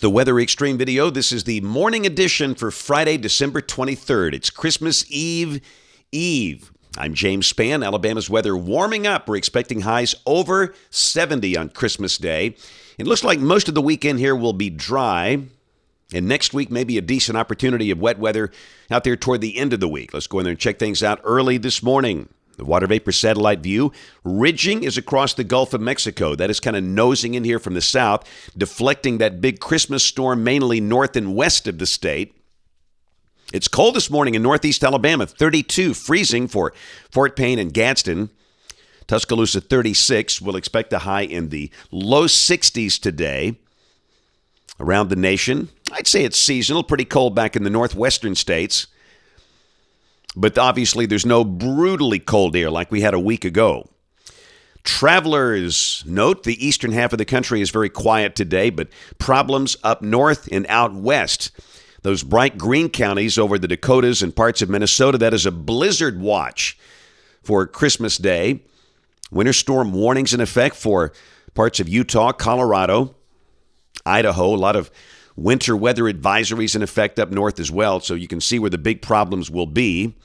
The Weather Xtreme video. This is the morning edition for Friday, December 23rd. It's Christmas Eve. I'm James Spann. Alabama's weather warming up. We're expecting highs over 70 on Christmas Day. It looks like most of the weekend here will be dry. And next week, maybe a decent opportunity of wet weather out there toward the end of the week. Let's go in there and check things out early this morning. The water vapor satellite view. Ridging is across the Gulf of Mexico. That is kind of nosing in here from the south, deflecting that big Christmas storm mainly north and west of the state. It's cold this morning in northeast Alabama, 32, freezing for Fort Payne and Gadsden. Tuscaloosa, 36. We'll expect a high in the low 60s today. Around the nation, I'd say it's seasonal, pretty cold back in the northwestern states. But obviously, there's no brutally cold air like we had a week ago. Travelers, note the eastern half of the country is very quiet today, but problems up north and out west. Those bright green counties over the Dakotas and parts of Minnesota, that is a blizzard watch for Christmas Day. Winter storm warnings in effect for parts of Utah, Colorado, Idaho. A lot of winter weather advisories in effect up north as well, so you can see where the big problems will be.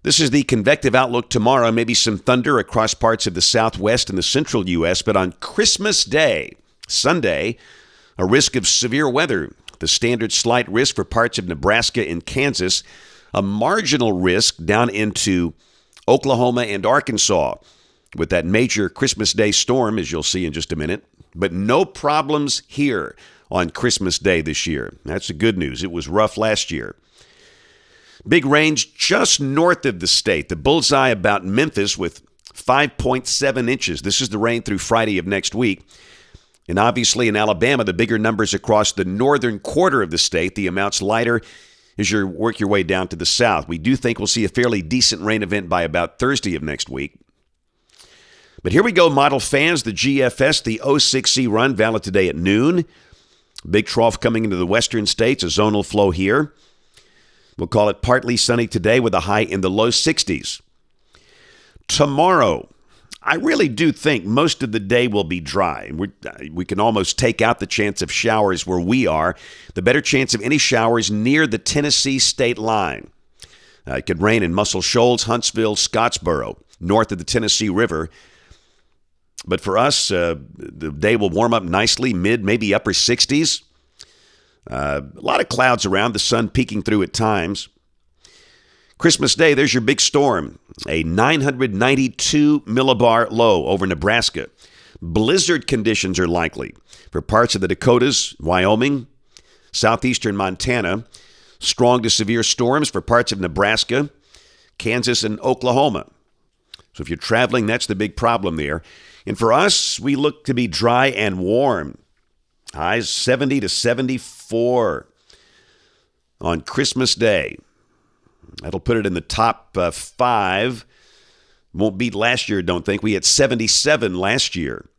This is the convective outlook tomorrow. Maybe some thunder across parts of the southwest and the central U.S., but on Christmas Day, Sunday, a risk of severe weather. The standard slight risk for parts of Nebraska and Kansas, a marginal risk down into Oklahoma and Arkansas with that major Christmas Day storm, as you'll see in just a minute. But no problems here on Christmas Day this year. That's the good news. It was rough last year. Big range just north of the state. The bullseye about Memphis with 5.7 inches. This is the rain through Friday of next week. And obviously in Alabama, the bigger numbers across the northern quarter of the state. The amounts lighter as you work your way down to the south. We do think we'll see a fairly decent rain event by about Thursday of next week. But here we go, model fans. The GFS, the 06C run, valid today at noon. Big trough coming into the western states, a zonal flow here. We'll call it partly sunny today with a high in the low 60s. Tomorrow, I really do think most of the day will be dry. We can almost take out the chance of showers where we are. The better chance of any showers near the Tennessee state line. It could rain in Muscle Shoals, Huntsville, Scottsboro, north of the Tennessee River. But for us, the day will warm up nicely, mid, maybe upper 60s. A lot of clouds around, the sun peeking through at times. Christmas Day, there's your big storm, a 992 millibar low over Nebraska. Blizzard conditions are likely for parts of the Dakotas, Wyoming, southeastern Montana. Strong to severe storms for parts of Nebraska, Kansas, and Oklahoma. So if you're traveling, that's the big problem there. And for us, we look to be dry and warm. Highs 70 to 74 on Christmas Day. That'll put it in the top 5. Won't beat last year, don't think. We had 77 last year.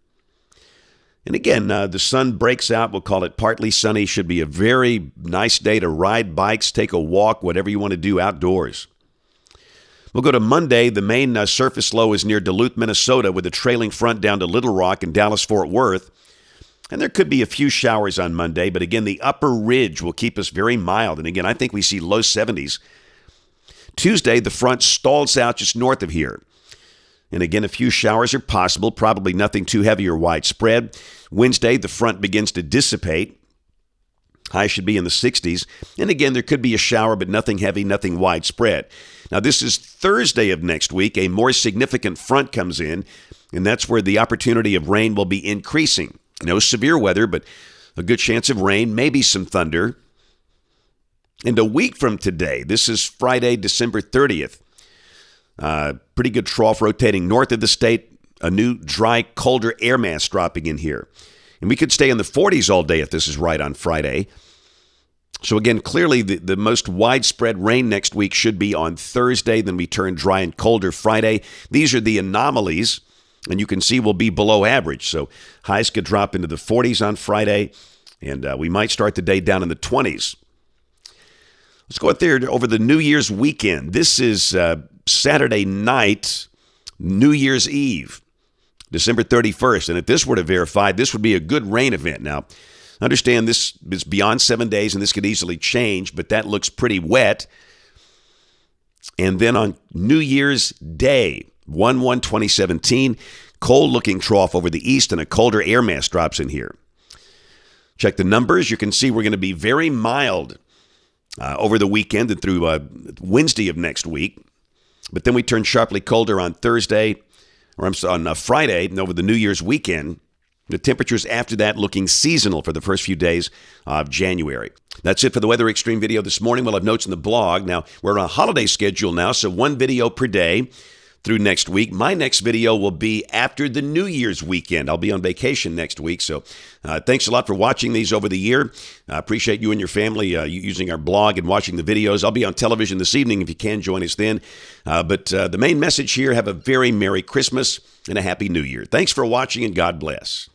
And again, the sun breaks out. We'll call it partly sunny. Should be a very nice day to ride bikes, take a walk, whatever you want to do outdoors. We'll go to Monday. The main surface low is near Duluth, Minnesota, with a trailing front down to Little Rock and Dallas-Fort Worth. And there could be a few showers on Monday, but again, the upper ridge will keep us very mild. And again, I think we see low 70s. Tuesday, the front stalls out just north of here. And again, a few showers are possible, probably nothing too heavy or widespread. Wednesday, the front begins to dissipate. High should be in the 60s. And again, there could be a shower, but nothing heavy, nothing widespread. Now, this is Thursday of next week. A more significant front comes in, and that's where the opportunity of rain will be increasing. No severe weather, but a good chance of rain, maybe some thunder. And a week from today, this is Friday, December 30th. Pretty good trough rotating north of the state. A new, dry, colder air mass dropping in here. And we could stay in the 40s all day if this is right on Friday. So again, clearly the most widespread rain next week should be on Thursday. Then we turn dry and colder Friday. These are the anomalies. And you can see we'll be below average. So highs could drop into the 40s on Friday. And we might start the day down in the 20s. Let's go out there over the New Year's weekend. This is Saturday night, New Year's Eve. December 31st. And if this were to verify, this would be a good rain event. Now, Understand this is beyond 7 days, and this could easily change, but that looks pretty wet. And then on New Year's Day, 1/1/2017, cold-looking trough over the east and a colder air mass drops in here. Check the numbers. You can see we're going to be very mild over the weekend and through Wednesday of next week. But then we turn sharply colder on Thursday, or on Friday, and over the New Year's weekend. The temperatures after that looking seasonal for the first few days of January. That's it for the Weather Xtreme video this morning. We'll have notes in the blog. Now, we're on a holiday schedule now, so one video per day through next week. My next video will be after the New Year's weekend. I'll be on vacation next week, so thanks a lot for watching these over the year. I appreciate you and your family using our blog and watching the videos. I'll be on television this evening if you can join us then. But the main message here, have a very Merry Christmas and a Happy New Year. Thanks for watching, and God bless.